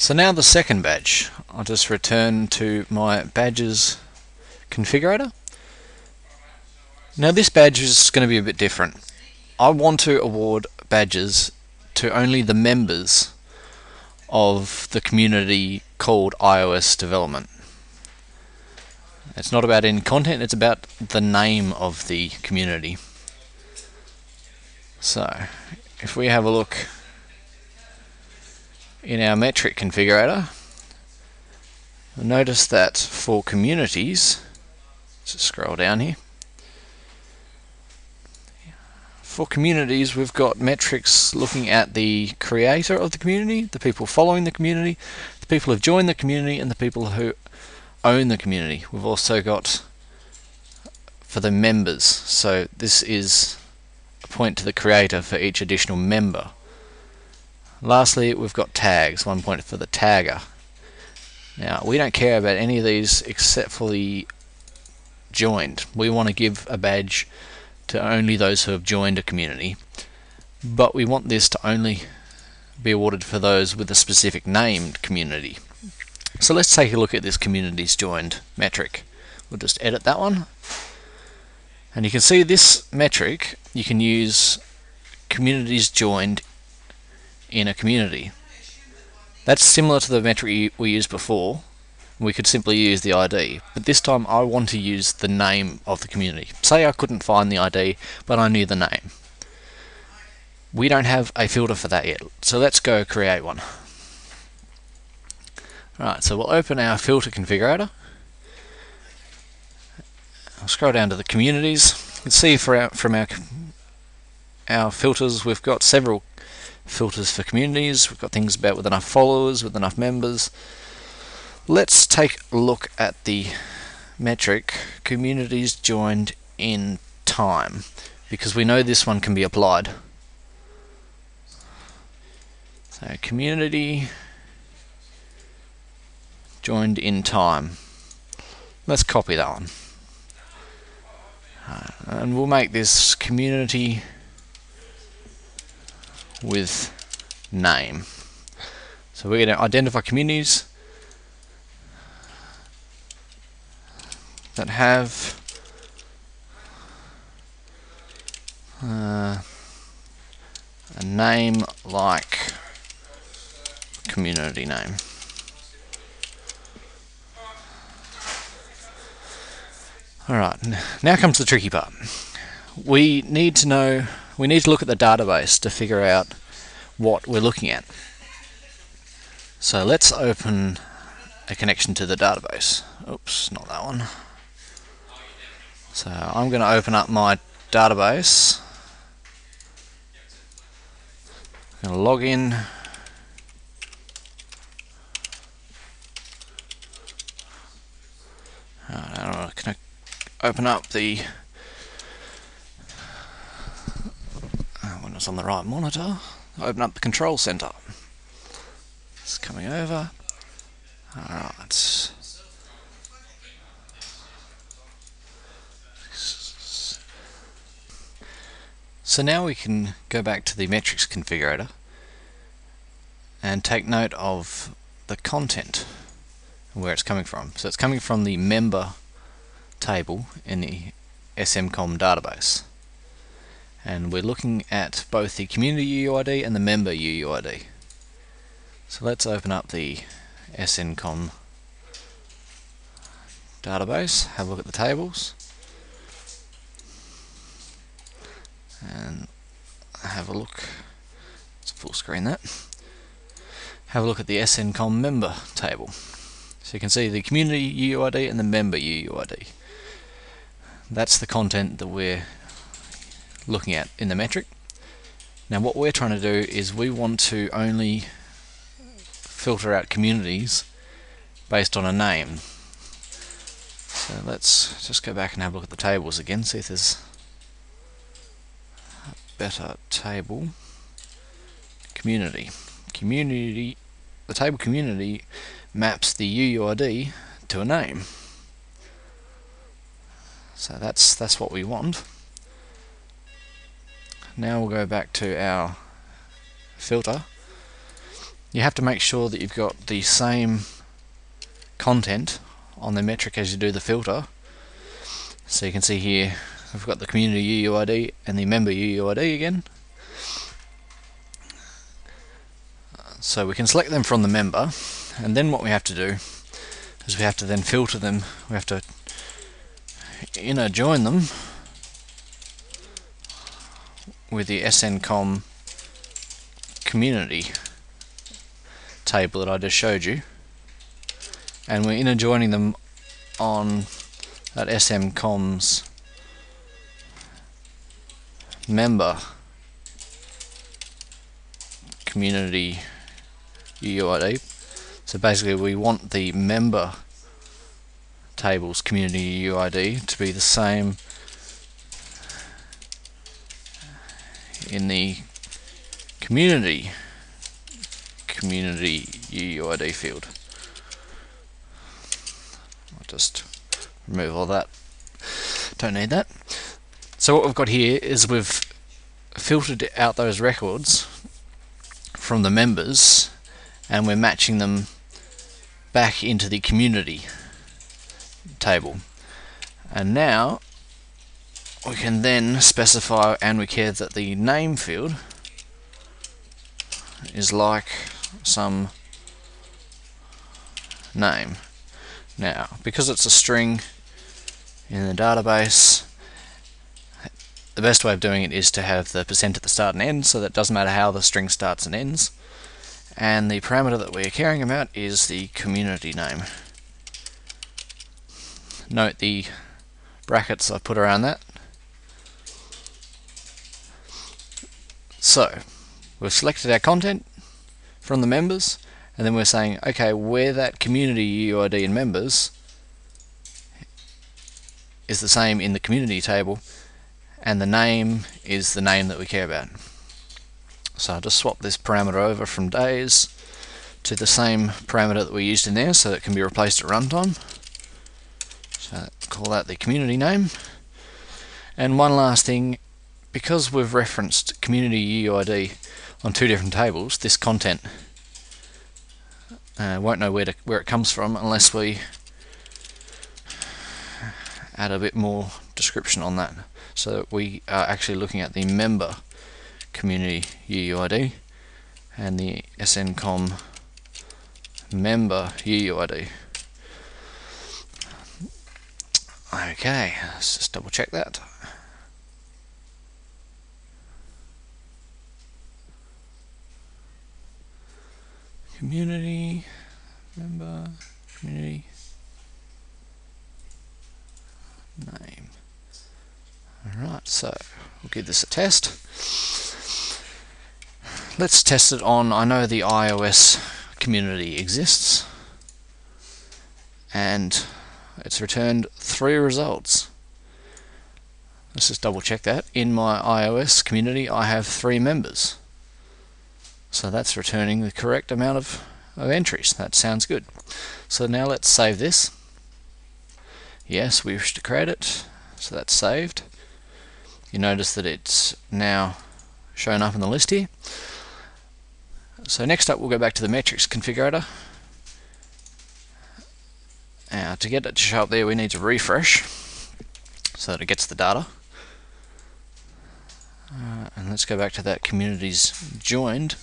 So now the second badge. I'll just return to my badges configurator. Now this badge is going to be a bit different. I want to award badges to only the members of the community called iOS development. It's not about any content, it's about the name of the community. So if we have a look in our metric configurator, notice that for communities, let's just scroll down here. For communities, we've got metrics looking at the creator of the community, the people following the community, the people who have joined the community, and the people who own the community. We've also got for the members, so this is a point to the creator for each additional member. Lastly, we've got tags, 1 point for the tagger. Now, we don't care about any of these except for the joined. We want to give a badge to only those who have joined a community, but we want this to only be awarded for those with a specific named community. So let's take a look at this communities joined metric. We'll just edit that one, and you can see this metric, you can use communities joined in a community. That's similar to the metric we used before. We could simply use the ID, but this time I want to use the name of the community. Say I couldn't find the ID, but I knew the name. We don't have a filter for that yet, so let's go create one. Alright, so we'll open our filter configurator. I'll scroll down to the communities. You can see from our filters, we've got several filters for communities. We've got things about with enough followers, with enough members. Let's take a look at the metric communities joined in time, because we know this one can be applied. So community joined in time. Let's copy that one. And we'll make this community with name. So we're going to identify communities that have a name like community name. Alright, now comes the tricky part. We need to look at the database to figure out what we're looking at. So let's open a connection to the database. Oops, not that one. So I'm going to open up my database. I'm going to log in. Can I open up the when it's on the right monitor? Open up the control center. It's coming over. Alright. So now we can go back to the metrics configurator and take note of the content and where it's coming from. So it's coming from the member table in the SMCOM database. And we're looking at both the community UUID and the member UUID. So let's open up the SNCOM database, have a look at the tables, and have a look, let's full screen that, have a look at the SNCOM member table. So you can see the community UUID and the member UUID. That's the content that we're looking at in the metric. Now what we're trying to do is we want to only filter out communities based on a name. So let's just go back and have a look at the tables again, see if there's a better table. Community. The table community maps the UUID to a name. So that's what we want. Now we'll go back to our filter you have to make sure that you've got the same content on the metric as you do the filter. So you can see here we've got the community UUID and the member UUID again. So we can select them from the member, and then what we have to do is we have to then filter them. We have to inner join them with the SNCOM community table that I just showed you, and we're inner joining them on that SMCOM's member community UUID. So basically we want the member table's community UUID to be the same in the community UUID field. I'll just remove all that, don't need that. So what we've got here is we've filtered out those records from the members and we're matching them back into the community table. And now we can then specify, and we care that the name field is like some name. Now, because it's a string in the database, the best way of doing it is to have the % at the start and end, so that it doesn't matter how the string starts and ends. And the parameter that we're caring about is the community name. Note the brackets I've put around that. So, we've selected our content from the members, and then we're saying, okay, where that community UUID in members is the same in the community table, and the name is the name that we care about. So I'll just swap this parameter over from days to the same parameter that we used in there, so it can be replaced at runtime. So call that the community name. And one last thing, because we've referenced community UUID on two different tables, this content won't know where it comes from unless we add a bit more description on that. So we are actually looking at the member community UUID and the SNCOM member UUID. Okay, let's just double check that. Community member community name. Alright, so we'll give this a test. Let's test it on, I know the iOS community exists, and it's returned 3 results. Let's just double check that. In my iOS community I have 3 members. So that's returning the correct amount of entries. That sounds good. So now let's save this. Yes, we wish to create it. So that's saved. You notice that it's now shown up in the list here. So next up we'll go back to the metrics configurator. Now to get it to show up there we need to refresh so that it gets the data. And let's go back to that communities joined.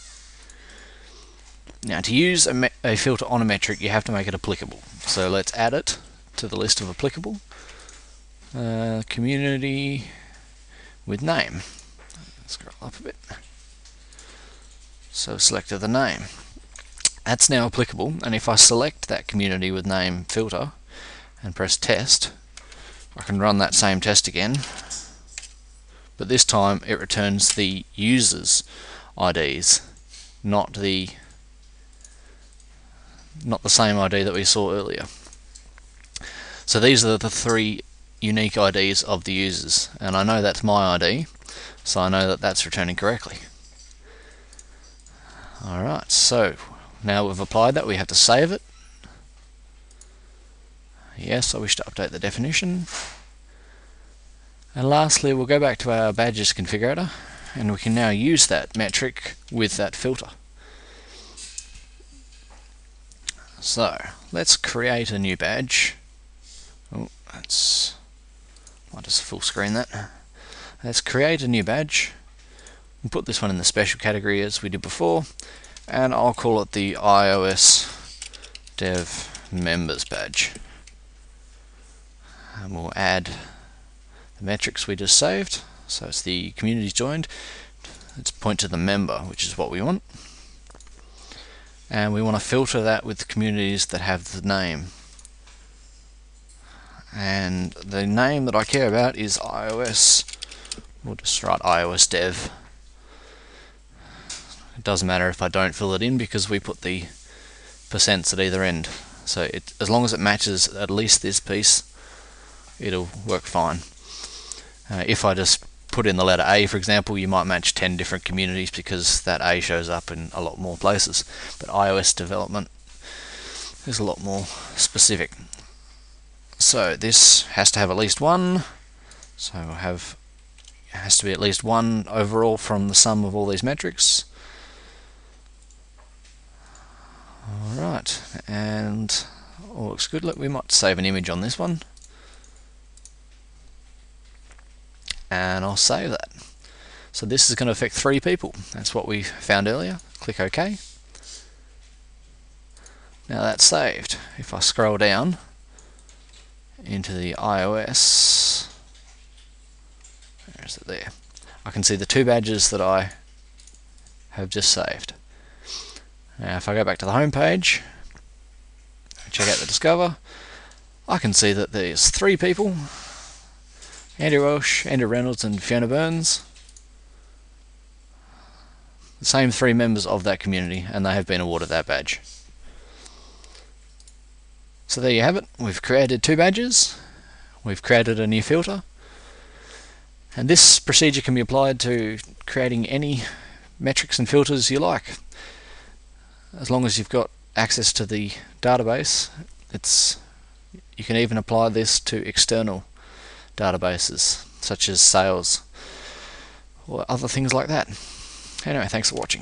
Now to use a filter on a metric you have to make it applicable. So let's add it to the list of applicable. Community with name. Scroll up a bit. So selected the name. That's now applicable, and if I select that community with name filter and press test, I can run that same test again, but this time it returns the users' IDs, not the same ID that we saw earlier. So these are the 3 unique IDs of the users, and I know that's my ID, so I know that that's returning correctly. Alright, so now we've applied that, we have to save it. Yes, I wish to update the definition. And lastly, we'll go back to our badges configurator, and we can now use that metric with that filter. So let's create a new badge. Oh, I'll just full screen that. Let's create a new badge. We'll put this one in the special category as we did before, and I'll call it the iOS Dev Members badge. And we'll add the metrics we just saved. So it's the communities joined. Let's point to the member, which is what we want. And we want to filter that with communities that have the name. And the name that I care about is iOS. We'll just write iOS Dev. It doesn't matter if I don't fill it in because we put the percents at either end. So as long as it matches at least this piece, it'll work fine. If I just put in the letter A, for example, you might match 10 different communities because that A shows up in a lot more places. But iOS development is a lot more specific. So this has to have at least one. So it has to be at least one overall from the sum of all these metrics. Alright, and all looks good. Look, we might save an image on this one. And I'll save that. So this is going to affect 3 people. That's what we found earlier. Click OK. Now that's saved. If I scroll down into the iOS, where is it there? I can see the 2 badges that I have just saved. Now if I go back to the home page, check out the Discover, I can see that there's 3 people. Andy Welsh, Andrew Reynolds and Fiona Burns. The same 3 members of that community, and they have been awarded that badge. So there you have it. We've created 2 badges. We've created a new filter. And this procedure can be applied to creating any metrics and filters you like. As long as you've got access to the database, you can even apply this to external databases such as sales or other things like that. Anyway, thanks for watching.